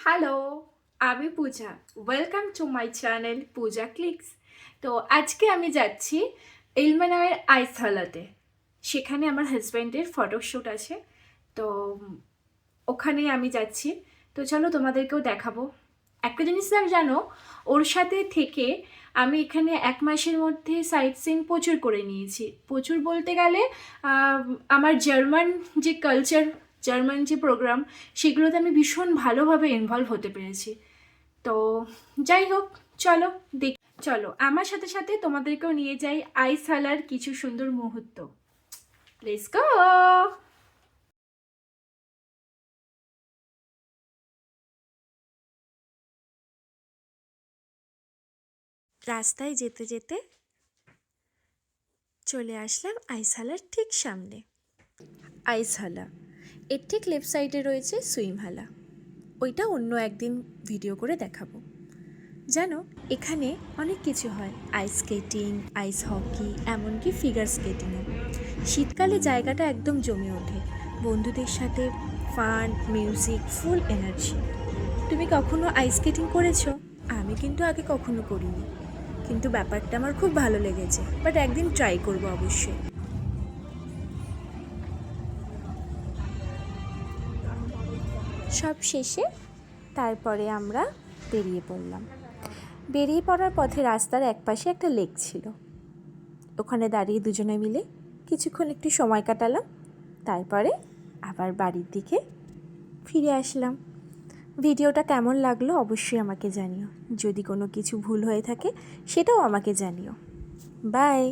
Hello, আমি Puja. Welcome to my channel Puja clicks. তো আজকে আমি যাচ্ছি ইলমেনায়ের আইসহলাতে। সেখানে আমার হাজব্যান্ডের ফটোশ্যুট আছে। তো ওখানেই আমি যাচ্ছি। তো চলো তোমাদেরকেও দেখাবো। একটা জিনিস জানো, ওর সাথে থেকে আমি এখানে 1 মাসের মধ্যে সাইট সিন প্রচুর করে নিয়েছি। প্রচুর বলতে গেলে আমার জার্মান যে কালচার, জার্মান যে প্রোগ্রাম, সেগুলোতে আমি ভীষণ ভালোভাবে ইনভলভ হতে পেরেছি। তো যাই হোক, চলো দেখ, চলো আমার সাথে সাথে তোমাদেরকেও নিয়ে যাই আইসালার কিছু সুন্দর মুহূর্ত। Let's go. রাস্তায় যেতে যেতে চলে আসলাম আইসহালার ঠিক সামনে। আইসহালা, এর ঠিক লেফট সাইডে রয়েছে সুইমহালা। ওইটা অন্য একদিন ভিডিও করে দেখাবো। জানো, এখানে অনেক কিছু হয়, আইস স্কেটিং, আইস হকি, এমনকি ফিগার স্কেটিংও। শীতকালে জায়গাটা একদম জমে ওঠে, বন্ধুদের সাথে ফান, মিউজিক, ফুল এনার্জি। তুমি কখনো আইস স্কেটিং করেছো? আমি কিন্তু আগে কখনো করিনি, কিন্তু ব্যাপারটা আমার খুব ভালো লেগেছে। বাট একদিন ট্রাই করবো অবশ্যই। সব শেষে তারপরে আমরা বেরিয়ে পড়লাম। বেরিয়ে পড়ার পথে রাস্তার একপাশে একটা লেক ছিল। ওখানে দাঁড়িয়ে দুজনে মিলে কিছুক্ষণ একটু সময় কাটালাম। তারপরে আবার বাড়ির দিকে ফিরে আসলাম। ভিডিওটা কেমন লাগলো অবশ্যই আমাকে জানিও। যদি কোনো কিছু ভুল হয়ে থাকে সেটাও আমাকে জানিও। বাই।